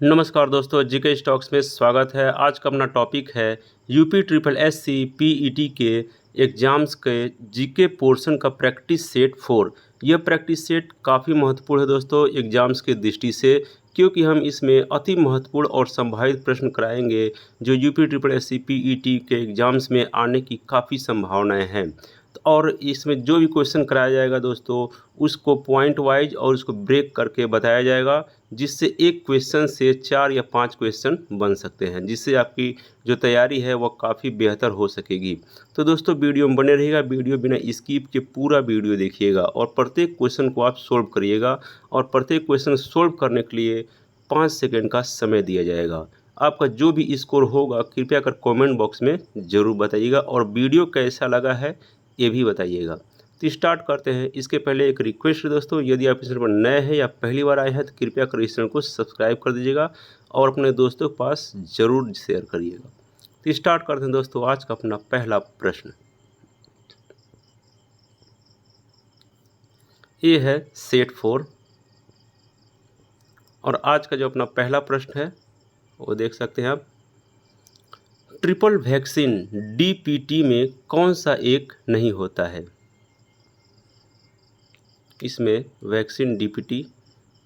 नमस्कार दोस्तों, GK stocks में स्वागत है। आज का अपना टॉपिक है यूपी ट्रिपल एससी पीईटी के एग्ज़ाम्स के जीके पोर्शन का प्रैक्टिस सेट 4। यह प्रैक्टिस सेट काफ़ी महत्वपूर्ण है दोस्तों एग्ज़ाम्स की दृष्टि से, क्योंकि हम इसमें अति महत्वपूर्ण और संभावित प्रश्न कराएंगे जो यूपी ट्रिपल एससी पीईटी के एग्ज़ाम्स में आने की काफ़ी संभावनाएं हैं। और इसमें जो भी क्वेश्चन कराया जाएगा दोस्तों, उसको पॉइंट वाइज और उसको ब्रेक करके बताया जाएगा, जिससे एक क्वेश्चन से 4 या 5 क्वेश्चन बन सकते हैं, जिससे आपकी जो तैयारी है वह काफ़ी बेहतर हो सकेगी। तो दोस्तों वीडियो में बने रहिएगा, वीडियो बिना स्किप के पूरा वीडियो देखिएगा और प्रत्येक क्वेश्चन को आप सोल्व करिएगा। और प्रत्येक क्वेश्चन सोल्व करने के लिए 5 सेकंड का समय दिया जाएगा। आपका जो भी स्कोर होगा कृपया कर कमेंट बॉक्स में ज़रूर बताइएगा, और वीडियो कैसा लगा है ये भी बताइएगा। तो स्टार्ट करते हैं। इसके पहले एक रिक्वेस्ट है दोस्तों, यदि आप इस चैनल पर नए हैं या पहली बार आए हैं तो कृपया कर इस चैनल को सब्सक्राइब कर दीजिएगा और अपने दोस्तों के पास ज़रूर शेयर करिएगा। तो स्टार्ट करते हैं दोस्तों आज का अपना पहला प्रश्न। ये है सेट 4 और आज का जो अपना पहला प्रश्न है वो देख सकते हैं आप। ट्रिपल वैक्सीन डीपीटी में कौन सा एक नहीं होता है? इसमें वैक्सीन डीपीटी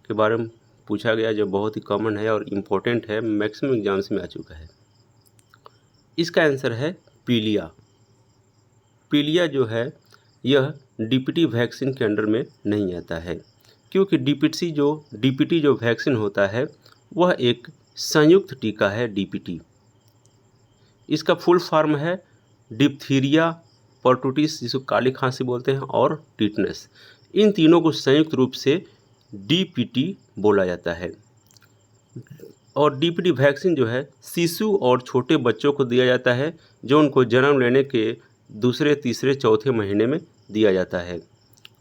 के बारे में पूछा गया, जो बहुत ही कॉमन है और इम्पोर्टेंट है, मैक्सिमम एग्जाम्स में आ चुका है। इसका आंसर है पीलिया। पीलिया जो है यह डीपीटी वैक्सीन के अंडर में नहीं आता है, क्योंकि डीपीटी जो वैक्सीन होता है वह एक संयुक्त टीका है। डीपीटी इसका फुल फॉर्म है डिप्थीरिया, परटूटिस जिसको काली खांसी बोलते हैं, और टिटनेस। इन तीनों को संयुक्त रूप से डीपीटी बोला जाता है। और डीपीटी वैक्सीन जो है शिशु और छोटे बच्चों को दिया जाता है, जो उनको जन्म लेने के दूसरे, तीसरे, चौथे महीने में दिया जाता है।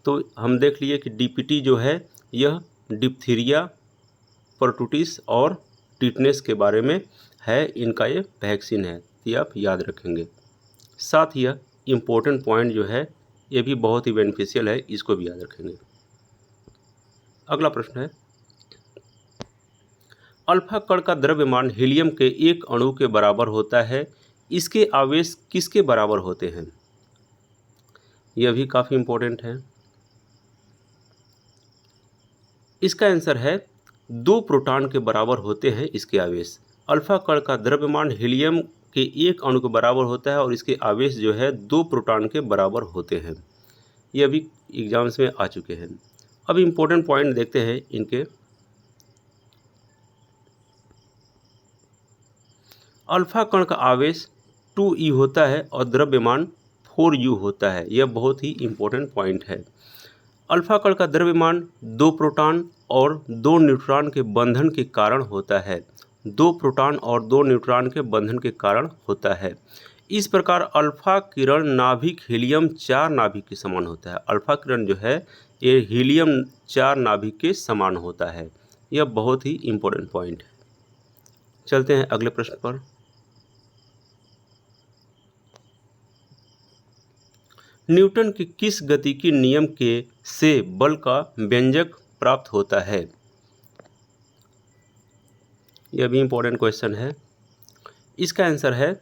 तो हम देख लिए कि डीपीटी जो है यह डिप्थीरिया, परटूटिस और टिटनेस के बारे में है। इनका ये वैक्सीन है, ये आप याद रखेंगे। साथ ही यह इम्पोर्टेंट पॉइंट जो है ये भी बहुत ही बेनिफिशियल है, इसको भी याद रखेंगे। अगला प्रश्न है, अल्फा कण का द्रव्यमान हीलियम के एक अणु के बराबर होता है, इसके आवेश किसके बराबर होते हैं? यह भी काफ़ी इम्पोर्टेंट है। इसका आंसर है 2 प्रोटॉन के बराबर होते हैं इसके आवेश। अल्फा कण का द्रव्यमान हीलियम के एक अणु के बराबर होता है और इसके आवेश जो है 2 प्रोटॉन के बराबर होते हैं। यह भी एग्जाम्स में आ चुके हैं। अब इम्पोर्टेंट पॉइंट देखते हैं इनके। अल्फा कण का आवेश 2e होता है और द्रव्यमान 4u होता है। यह बहुत ही इम्पोर्टेंट पॉइंट है। अल्फा कण का द्रव्यमान 2 प्रोटॉन और 2 न्यूट्रॉन के बंधन के कारण होता है। 2 प्रोटॉन और 2 न्यूट्रॉन के बंधन के कारण होता है। इस प्रकार अल्फा किरण नाभिक हीलियम 4 नाभिक के समान होता है। अल्फा किरण जो है ये हीलियम 4 नाभिक के समान होता है। यह बहुत ही इम्पोर्टेंट पॉइंट है। चलते हैं अगले प्रश्न पर। न्यूटन की किस गतिकी नियम के से बल का व्यंजक प्राप्त होता है? यह भी इम्पोर्टेंट क्वेश्चन है। इसका आंसर है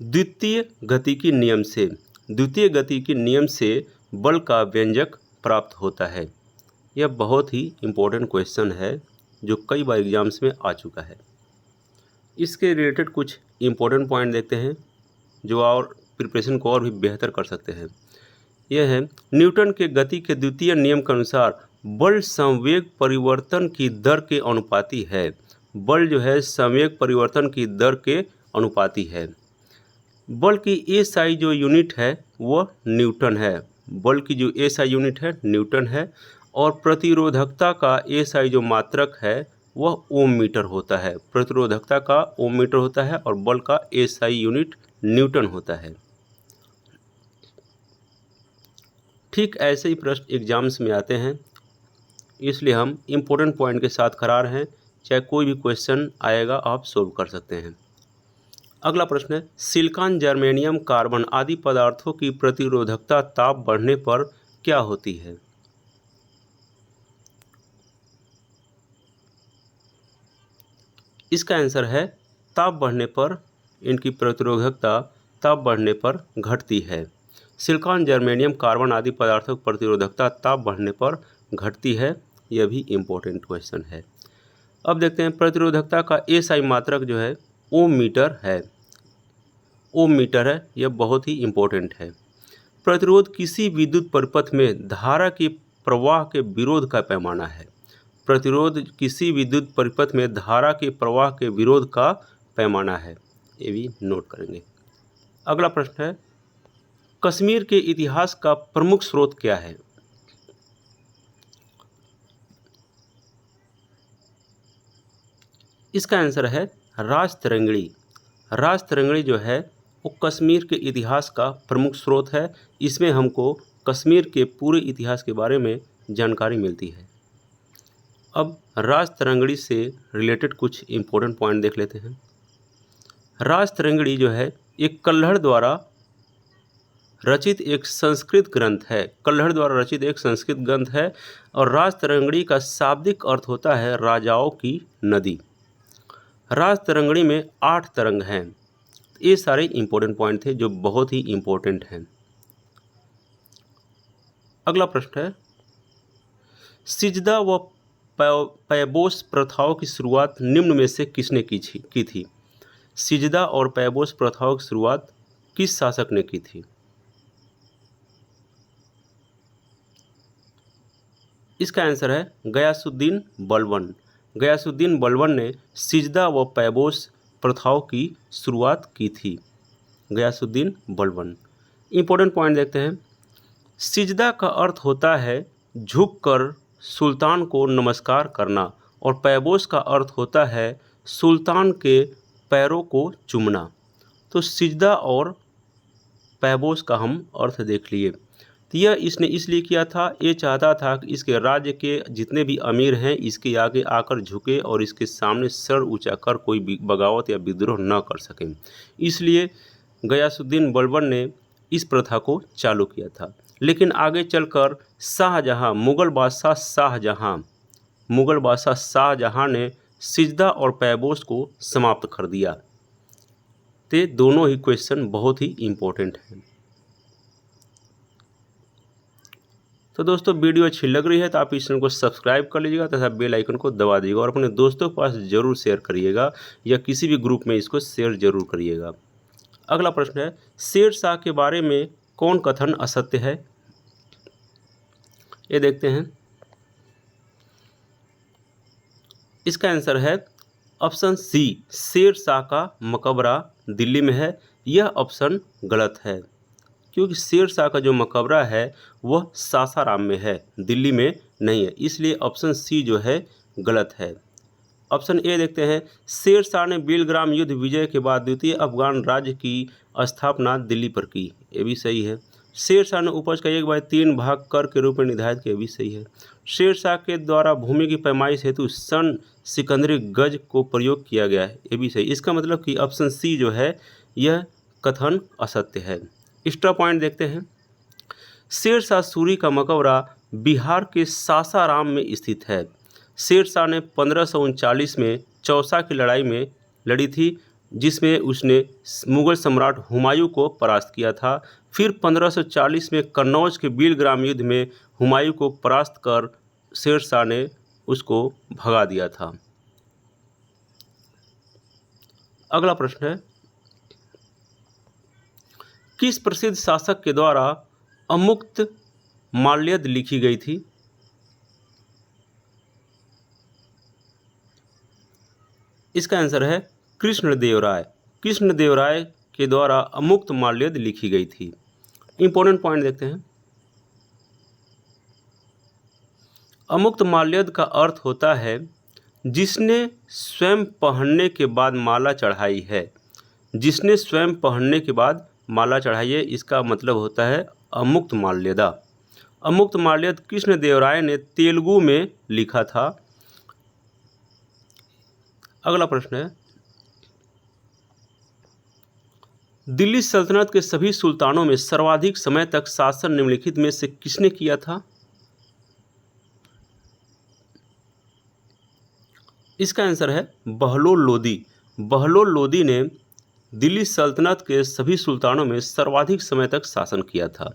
द्वितीय गतिकी नियम से। द्वितीय गतिकी नियम से बल का व्यंजक प्राप्त होता है। यह बहुत ही इम्पोर्टेंट क्वेश्चन है जो कई बार एग्जाम्स में आ चुका है। इसके रिलेटेड कुछ इम्पोर्टेंट पॉइंट देखते हैं जो और प्रिपरेशन को और भी बेहतर कर सकते हैं। यह है, न्यूटन के गति के द्वितीय नियम के अनुसार बल संवेग परिवर्तन की दर के अनुपाती है। बल जो है संवेग परिवर्तन की दर के अनुपाती है। बल की एसआई जो यूनिट है वह न्यूटन है। बल की जो एसआई यूनिट है न्यूटन है। और प्रतिरोधकता का एसआई जो मात्रक है वह ओम मीटर होता है। प्रतिरोधकता का ओम मीटर होता है और बल का एसआई यूनिट न्यूटन होता है। ठीक ऐसे ही प्रश्न एग्जाम्स में आते हैं, इसलिए हम इम्पोर्टेंट पॉइंट के साथ करा रहे हैं। चाहे कोई भी क्वेश्चन आएगा आप सोल्व कर सकते हैं। अगला प्रश्न है, सिलिकॉन, जर्मेनियम, कार्बन आदि पदार्थों की प्रतिरोधकता ताप बढ़ने पर क्या होती है? इसका आंसर है ताप बढ़ने पर इनकी प्रतिरोधकता ताप बढ़ने पर घटती है। सिलिकॉन, जर्मेनियम, कार्बन आदि पदार्थों की प्रतिरोधकता ताप बढ़ने पर घटती है। यह भी इम्पोर्टेंट क्वेश्चन है। अब देखते हैं प्रतिरोधकता का एसआई मात्रक जो है ओम मीटर है। ओम मीटर है, यह बहुत ही इम्पोर्टेंट है। प्रतिरोध किसी विद्युत परिपथ में धारा के प्रवाह के विरोध का पैमाना है। प्रतिरोध किसी विद्युत परिपथ में धारा के प्रवाह के विरोध का पैमाना है। ये भी नोट करेंगे। अगला प्रश्न है, कश्मीर के इतिहास का प्रमुख स्रोत क्या है? इसका आंसर है राजतरंगिणी। राजतरंगिणी जो है वो कश्मीर के इतिहास का प्रमुख स्रोत है। इसमें हमको कश्मीर के पूरे इतिहास के बारे में जानकारी मिलती है। अब राजतरंगिणी से रिलेटेड कुछ इम्पोर्टेंट पॉइंट देख लेते हैं। राजतरंगिणी जो है एक कल्हड़ द्वारा रचित एक संस्कृत ग्रंथ है। कल्हड़ द्वारा रचित एक संस्कृत ग्रंथ है और राजतरंगिणी का शाब्दिक अर्थ होता है राजाओं की नदी। राजतरंगिणी में 8 तरंग हैं। ये सारे इंपॉर्टेंट पॉइंट थे जो बहुत ही इंपॉर्टेंट हैं। अगला प्रश्न है, सिजदा व पैबोस प्रथाओं की शुरुआत निम्न में से किसने की थी? सिजदा और पैबोस प्रथाओं की शुरुआत किस शासक ने की थी? इसका आंसर है गयासुद्दीन बलबन। गयासुद्दीन बलबन ने सिजदा व पैबोस प्रथाओं की शुरुआत की थी। गयासुद्दीन बलबन। इंपॉर्टेंट पॉइंट देखते हैं। सिजदा का अर्थ होता है झुककर सुल्तान को नमस्कार करना और पैबोस का अर्थ होता है सुल्तान के पैरों को चूमना। तो सिजदा और पैबोस का हम अर्थ देख लिए। तो यह इसने इसलिए किया था, ये चाहता था कि इसके राज्य के जितने भी अमीर हैं इसके आगे आकर झुके और इसके सामने सर ऊंचा कर कोई बगावत या विद्रोह न कर सकें। इसलिए गयासुद्दीन बलबन ने इस प्रथा को चालू किया था। लेकिन आगे चलकर शाहजहां, मुगल बादशाह शाहजहां ने सिजदा और पैबोस को समाप्त कर दिया। तो दोनों ही क्वेश्चन बहुत ही इम्पोर्टेंट हैं। तो दोस्तों वीडियो अच्छी लग रही है तो आप इस चैनल को सब्सक्राइब कर लीजिएगा तथा बेल आइकन को दबा दीजिएगा और अपने दोस्तों के पास ज़रूर शेयर करिएगा या किसी भी ग्रुप में इसको शेयर जरूर करिएगा। अगला प्रश्न है, शेर शाह के बारे में कौन कथन असत्य है? ये देखते हैं। इसका आंसर है ऑप्शन सी, शेर शाह का मकबरा दिल्ली में है। यह ऑप्शन गलत है क्योंकि शेर शाह का जो मकबरा है वह सासाराम में है, दिल्ली में नहीं है। इसलिए ऑप्शन सी जो है गलत है। ऑप्शन ए देखते हैं। शेर शाह ने बेलग्राम युद्ध विजय के बाद द्वितीय अफगान राज्य की स्थापना दिल्ली पर की। ये भी सही है। शेर शाह ने उपज का 1/3 भाग कर के रूप में निर्धारित किया। ये भी सही है। शेर शाह के द्वारा भूमि की पैमाइश हेतु सन सिकंदरी गज को प्रयोग किया गया है। ये भी सही। इसका मतलब कि ऑप्शन सी जो है यह कथन असत्य है। एक्स्ट्रा पॉइंट देखते हैं। शेर शाह सूरी का मकबरा बिहार के सासाराम में स्थित है। शेर शाह ने 1539 में चौसा की लड़ाई में लड़ी थी जिसमें उसने मुगल सम्राट हुमायूं को परास्त किया था। फिर 1540 में कन्नौज के बेलग्राम युद्ध में हुमायूं को परास्त कर शेर शाह ने उसको भगा दिया था। अगला प्रश्न है, किस प्रसिद्ध शासक के द्वारा अमुक्त माल्यद लिखी गई थी? इसका आंसर है कृष्णदेवराय। कृष्णदेवराय के द्वारा अमुक्त माल्यद लिखी गई थी। इंपॉर्टेंट पॉइंट देखते हैं। अमुक्त माल्यद का अर्थ होता है जिसने स्वयं पहनने के बाद माला चढ़ाई है। जिसने स्वयं पहनने के बाद माला चढ़ाई है, इसका मतलब होता है अमुक्त माल्यदा। अमुक्त माल्यद कृष्णदेवराय ने तेलुगु में लिखा था। अगला प्रश्न है, दिल्ली सल्तनत के सभी सुल्तानों में सर्वाधिक समय तक शासन निम्नलिखित में से किसने किया था? इसका आंसर है बहलोल लोदी। बहलोल लोदी ने दिल्ली सल्तनत के सभी सुल्तानों में सर्वाधिक समय तक शासन किया था।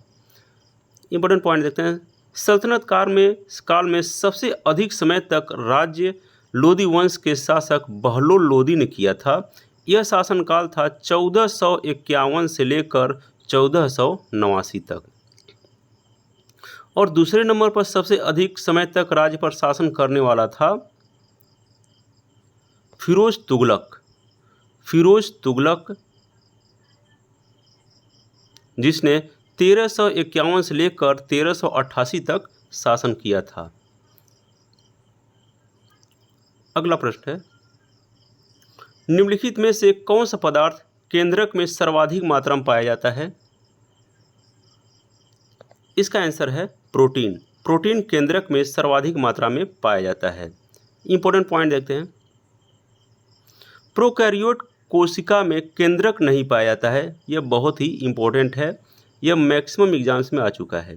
इंपॉर्टेंट पॉइंट देखते हैं, सल्तनत काल में सबसे अधिक समय तक राज्य लोदी वंश के शासक बहलोल लोदी ने किया था। यह शासनकाल था 1451 से लेकर 1489 तक। और दूसरे नंबर पर सबसे अधिक समय तक राज्य पर शासन करने वाला था फिरोज तुगलक। फिरोज तुगलक जिसने 1351 से लेकर 1388 तक शासन किया था। अगला प्रश्न है, निम्नलिखित में से कौन सा पदार्थ केंद्रक में सर्वाधिक मात्रा में पाया जाता है? इसका आंसर है प्रोटीन। प्रोटीन केंद्रक में सर्वाधिक मात्रा में पाया जाता है। इंपॉर्टेंट पॉइंट देखते हैं, प्रोकैरियोट कोशिका में केंद्रक नहीं पाया जाता है। यह बहुत ही इंपॉर्टेंट है, यह मैक्सिमम एग्जाम्स में आ चुका है।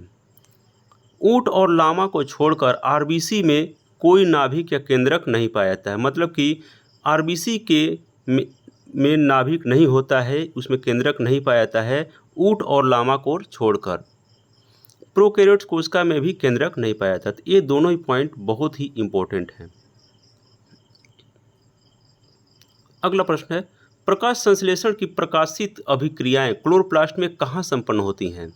ऊंट और लामा को छोड़कर आरबीसी में कोई नाभिक या केंद्रक नहीं पाया जाता है। मतलब कि आरबीसी में नाभिक नहीं होता है, उसमें केंद्रक नहीं पाया जाता है, ऊंट और लामा को छोड़कर। प्रोकैरियोट कोशिका में भी केंद्रक नहीं पाया जाता। ये दोनों ही पॉइंट बहुत ही इंपॉर्टेंट हैं। अगला प्रश्न है, प्रकाश संश्लेषण की प्रकाशित अभिक्रियाएं क्लोरोप्लास्ट में कहाँ संपन्न होती हैं?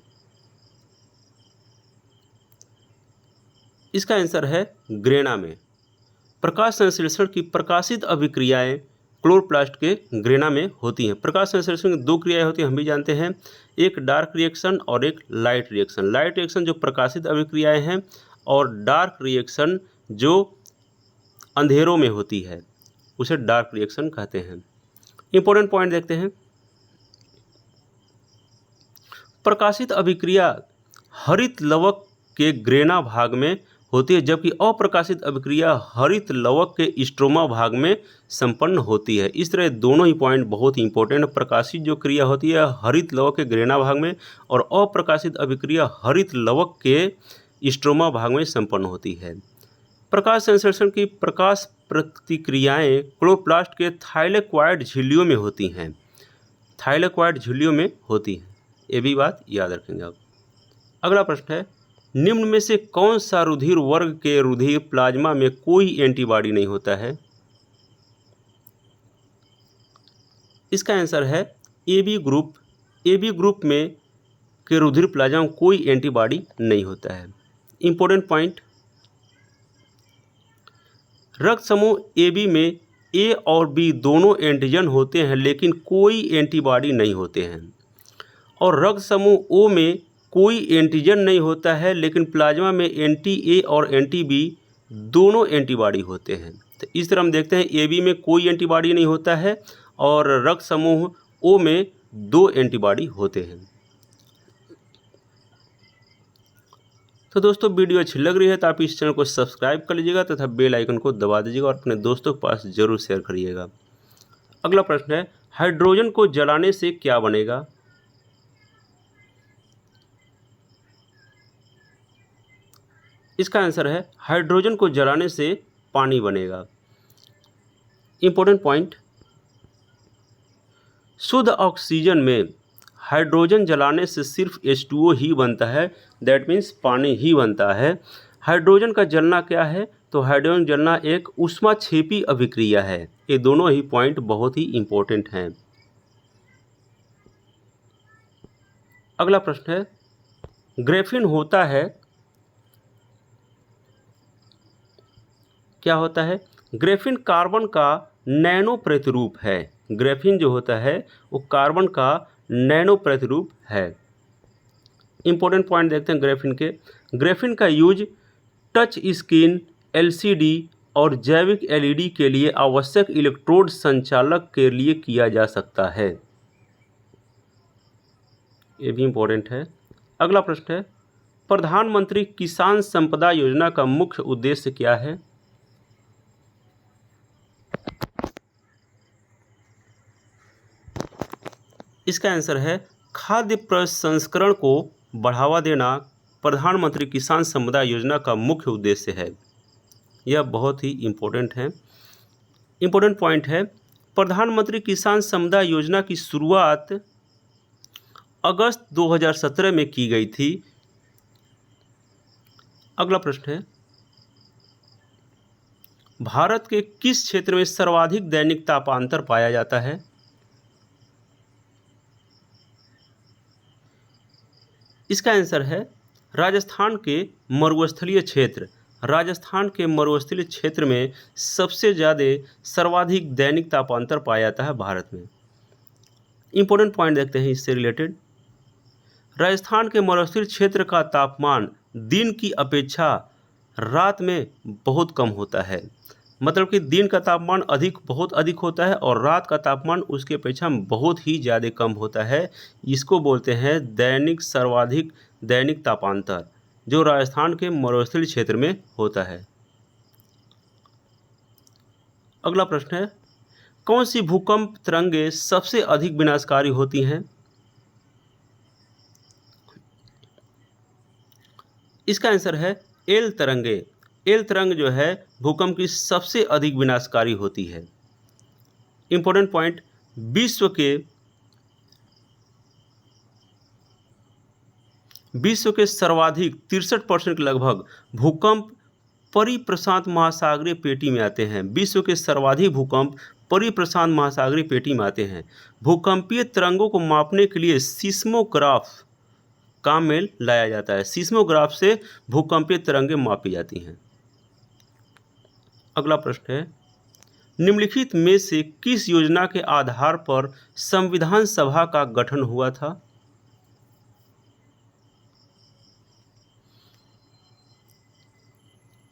इसका आंसर है ग्रेना में। प्रकाश संश्लेषण की प्रकाशित अभिक्रियाएं क्लोरोप्लास्ट के ग्रेना में होती हैं। प्रकाश संश्लेषण की दो क्रियाएं होती हैं, हम भी जानते हैं, एक डार्क रिएक्शन और एक लाइट रिएक्शन। लाइट रिएक्शन जो प्रकाशित अभिक्रियाएं हैं और डार्क रिएक्शन जो अंधेरों में होती है उसे डार्क रिएक्शन कहते हैं। इंपॉर्टेंट पॉइंट देखते हैं, प्रकाशित अभिक्रिया हरित लवक के ग्रेना भाग में होती है, जबकि अप्रकाशित अभिक्रिया हरित लवक के स्ट्रोमा भाग में संपन्न होती है। इस तरह दोनों ही पॉइंट बहुत ही इंपॉर्टेंट है। प्रकाशित जो क्रिया होती है हरित लवक के ग्रेना भाग में और अप्रकाशित अभिक्रिया हरित लवक के स्ट्रोमा भाग में संपन्न होती है। प्रकाश संश्लेषण की प्रकाश प्रतिक्रियाएं क्लोरोप्लास्ट के थाइलेक्वाइड झिल्लियों में होती हैं। थाइलेक्वाइड झिल्लियों में होती हैं, ये भी बात याद रखेंगे आप। अगला प्रश्न है, निम्न में से कौन सा रुधिर वर्ग के रुधिर प्लाज्मा में कोई एंटीबॉडी नहीं होता है? इसका आंसर है AB ग्रुप। AB ग्रुप में के रुधिर प्लाज्मा में कोई एंटीबॉडी नहीं होता है। इंपॉर्टेंट पॉइंट, रक्त समूह AB में A और B दोनों एंटीजन होते हैं लेकिन कोई एंटीबॉडी नहीं होते हैं, और रक्त समूह O में कोई एंटीजन नहीं होता है लेकिन प्लाज्मा में एंटी A और एंटी B दोनों एंटीबॉडी होते हैं। तो इस तरह हम देखते हैं AB में कोई एंटीबॉडी नहीं होता है और रक्त समूह O में 2 एंटीबॉडी होते हैं। तो दोस्तों वीडियो अच्छी लग रही है तो आप इस चैनल को सब्सक्राइब कर लीजिएगा तथा बेल आइकन को दबा दीजिएगा और अपने दोस्तों के पास जरूर शेयर करिएगा। अगला प्रश्न है, हाइड्रोजन को जलाने से क्या बनेगा? इसका आंसर है हाइड्रोजन को जलाने से पानी बनेगा। इंपॉर्टेंट पॉइंट, शुद्ध ऑक्सीजन में हाइड्रोजन जलाने से सिर्फ H2O ही बनता है, दैट मीन्स पानी ही बनता है। हाइड्रोजन का जलना क्या है? तो हाइड्रोजन जलना एक ऊष्माक्षेपी अभिक्रिया है। ये दोनों ही पॉइंट बहुत ही इंपॉर्टेंट हैं। अगला प्रश्न है, ग्रेफिन होता है, क्या होता है? ग्रेफिन कार्बन का नैनो प्रतिरूप है। ग्रेफिन जो होता है वो कार्बन का नैनो प्रतिरूप है। इंपॉर्टेंट पॉइंट देखते हैं ग्रेफिन के। ग्रेफिन का यूज टच स्क्रीन, LCD और जैविक LED के लिए आवश्यक इलेक्ट्रोड संचालक के लिए किया जा सकता है। ये भी इंपॉर्टेंट है। अगला प्रश्न है, प्रधानमंत्री किसान संपदा योजना का मुख्य उद्देश्य क्या है? इसका आंसर है खाद्य प्रसंस्करण को बढ़ावा देना प्रधानमंत्री किसान संपदा योजना का मुख्य उद्देश्य है। यह बहुत ही इम्पोर्टेंट है। इंपॉर्टेंट पॉइंट है, प्रधानमंत्री किसान सम्मान योजना की शुरुआत अगस्त 2017 में की गई थी। अगला प्रश्न है, भारत के किस क्षेत्र में सर्वाधिक दैनिक तापांतर पाया जाता है? इसका आंसर है राजस्थान के मरुस्थलीय क्षेत्र। राजस्थान के मरुस्थलीय क्षेत्र में सबसे ज़्यादा सर्वाधिक दैनिक तापांतर पाया जाता है भारत में। इंपॉर्टेंट पॉइंट देखते हैं इससे रिलेटेड। राजस्थान के मरुस्थलीय क्षेत्र का तापमान दिन की अपेक्षा रात में बहुत कम होता है। मतलब कि दिन का तापमान बहुत अधिक होता है और रात का तापमान उसकी अपेक्षा बहुत ही ज़्यादा कम होता है। इसको बोलते हैं सर्वाधिक दैनिक तापांतर, जो राजस्थान के मरुस्थलीय क्षेत्र में होता है। अगला प्रश्न है, कौन सी भूकंप तरंगें सबसे अधिक विनाशकारी होती हैं? इसका आंसर है एल तरंगे। एल तरंग जो है भूकंप की सबसे अधिक विनाशकारी होती है। इंपॉर्टेंट पॉइंट, विश्व के सर्वाधिक 63% के लगभग भूकंप परिप्रशांत महासागरीय पेटी में आते हैं। विश्व के सर्वाधिक भूकंप परिप्रशांत महासागरीय पेटी में आते हैं। भूकंपीय तरंगों को मापने के लिए सीस्मोग्राफ काम में लाया जाता है। सीस्मोग्राफ से भूकंपीय तरंगें मापी जाती हैं। अगला प्रश्न है, निम्नलिखित में से किस योजना के आधार पर संविधान सभा का गठन हुआ था?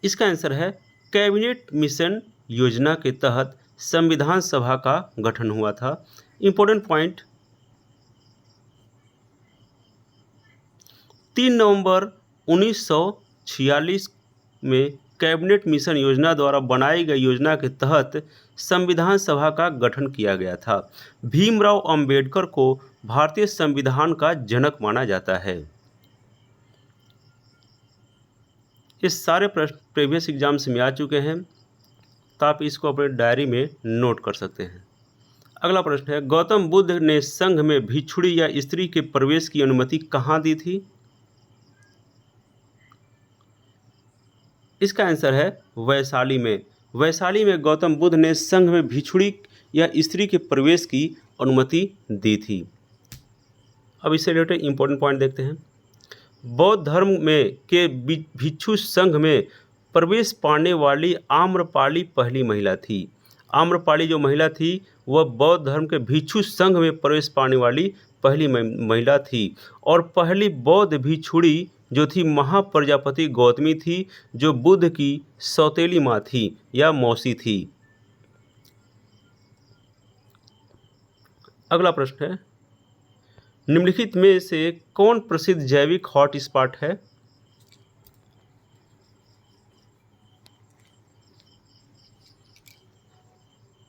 इसका आंसर है कैबिनेट मिशन योजना के तहत संविधान सभा का गठन हुआ था। इंपॉर्टेंट पॉइंट, 3 नवंबर 1946 में कैबिनेट मिशन योजना द्वारा बनाई गई योजना के तहत संविधान सभा का गठन किया गया था। भीमराव अंबेडकर को भारतीय संविधान का जनक माना जाता है। ये सारे प्रश्न प्रीवियस एग्जाम्स में आ चुके हैं, तो आप इसको अपने डायरी में नोट कर सकते हैं। अगला प्रश्न है, गौतम बुद्ध ने संघ में भिक्षुणी या स्त्री के प्रवेश की अनुमति कहाँ दी थी? इसका आंसर है वैशाली में। वैशाली में गौतम बुद्ध ने संघ में भिक्षुणी या स्त्री के प्रवेश की अनुमति दी थी। अब इससे रिलेटेड इंपॉर्टेंट पॉइंट देखते हैं। बौद्ध धर्म में के भिक्षु संघ में प्रवेश पाने वाली आम्रपाली पहली महिला थी। आम्रपाली जो महिला थी वह बौद्ध धर्म के भिक्षु संघ में प्रवेश पाने वाली पहली महिला थी। और पहली बौद्ध भिक्षुणी जो थी महाप्रजापति गौतमी थी, जो बुद्ध की सौतेली माँ थी या मौसी थी। अगला प्रश्न है, निम्नलिखित में से कौन प्रसिद्ध जैविक हॉटस्पॉट है?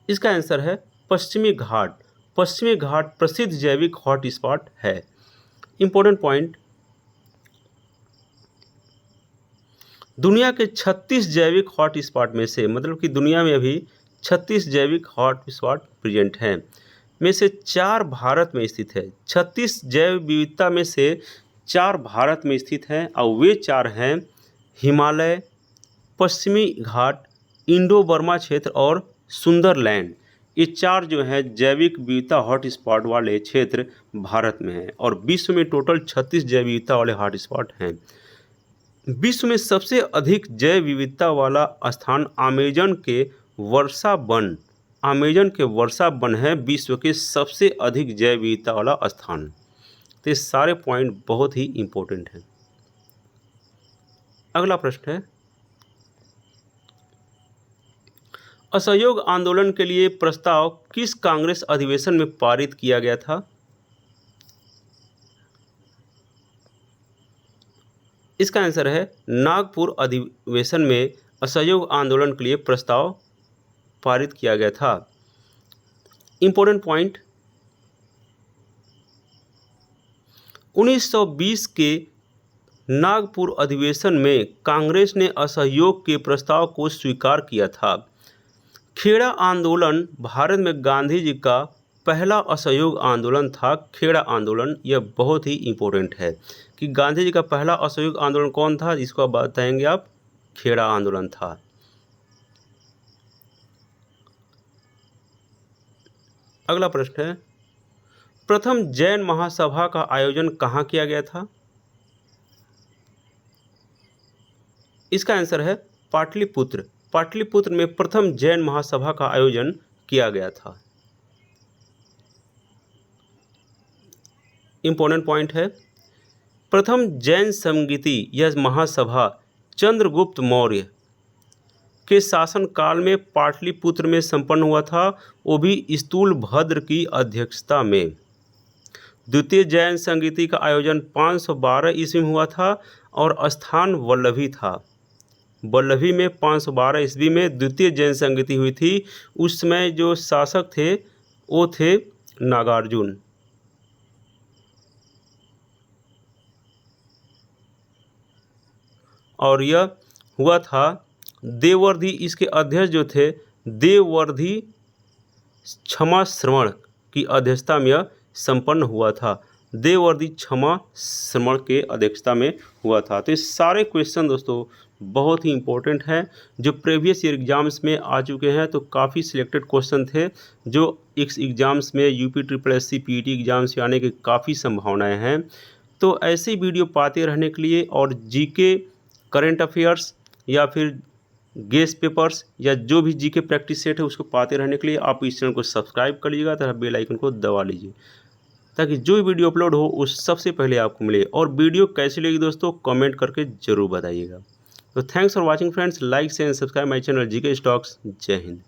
इसका आंसर है पश्चिमी घाट। पश्चिमी घाट प्रसिद्ध जैविक हॉटस्पॉट है। इंपॉर्टेंट पॉइंट, दुनिया के 36 जैविक हॉटस्पॉट में से, मतलब कि दुनिया में अभी 36 जैविक हॉटस्पॉट प्रेजेंट हैं, में से 4 भारत में स्थित है। 36 जैव विविधता में से 4 भारत में स्थित हैं और वे 4 हैं हिमालय, पश्चिमी घाट, इंडो बर्मा क्षेत्र और सुंदरलैंड। ये 4 जो हैं जैविक विविधता हॉटस्पॉट वाले क्षेत्र भारत में हैं और विश्व में टोटल 36 जैव विविधता वाले हॉटस्पॉट हैं। विश्व में सबसे अधिक जैव विविधता वाला स्थान अमेजन के वर्षा वन है, विश्व के सबसे अधिक जैव विविधता वाला स्थान। तो ये सारे पॉइंट बहुत ही इंपॉर्टेंट हैं। अगला प्रश्न है, असहयोग आंदोलन के लिए प्रस्ताव किस कांग्रेस अधिवेशन में पारित किया गया था? इसका आंसर है नागपुर अधिवेशन में असहयोग आंदोलन के लिए प्रस्ताव पारित किया गया था। इंपॉर्टेंट पॉइंट, 1920 के नागपुर अधिवेशन में कांग्रेस ने असहयोग के प्रस्ताव को स्वीकार किया था। खेड़ा आंदोलन भारत में गांधी जी का पहला असहयोग आंदोलन था। खेड़ा आंदोलन यह बहुत ही इम्पोर्टेंट है कि गांधी जी का पहला असहयोग आंदोलन कौन था, इसको आप बताएंगे आप, खेड़ा आंदोलन था। अगला प्रश्न है, प्रथम जैन महासभा का आयोजन कहाँ किया गया था? इसका आंसर है पाटलिपुत्र। पाटलिपुत्र में प्रथम जैन महासभा का आयोजन किया गया था। इंपॉर्टेंट पॉइंट है, प्रथम जैन संगीति या महासभा चंद्रगुप्त मौर्य के शासनकाल में पाटलिपुत्र में संपन्न हुआ था, वो भी स्थूलभद्र की अध्यक्षता में। द्वितीय जैन संगीति का आयोजन 512 ईस्वी में हुआ था और स्थान वल्लभी था। वल्लभी में 512 ईस्वी में द्वितीय जैन संगीति हुई थी। उस समय जो शासक थे वो थे नागार्जुन। और यह हुआ था देववर्धी, इसके अध्यक्ष जो थे देववर्धी क्षमा श्रवण की अध्यक्षता में यह संपन्न हुआ था। देववर्धी क्षमा श्रवण के अध्यक्षता में हुआ था। तो ये सारे क्वेश्चन दोस्तों बहुत ही इंपॉर्टेंट हैं, जो प्रीवियस ईयर एग्जाम्स में आ चुके हैं। तो काफ़ी सिलेक्टेड क्वेश्चन थे जो इस एग्ज़ाम्स में UPSSC PET एग्ज़ाम्स में आने की काफ़ी संभावनाएं हैं। तो ऐसे वीडियो पाते रहने के लिए और GK करंट अफेयर्स या फिर गेस्ट पेपर्स या जो भी GK प्रैक्टिस सेट है उसको पाते रहने के लिए आप इस चैनल को सब्सक्राइब कर लीजिएगा तथा बेल आइकन को दबा लीजिए, ताकि जो भी वीडियो अपलोड हो उस सबसे पहले आपको मिले। और वीडियो कैसी लगी दोस्तों कमेंट करके ज़रूर बताइएगा। तो thanks for watching friends, like share and subscribe my channel GK stocks. जय हिंद।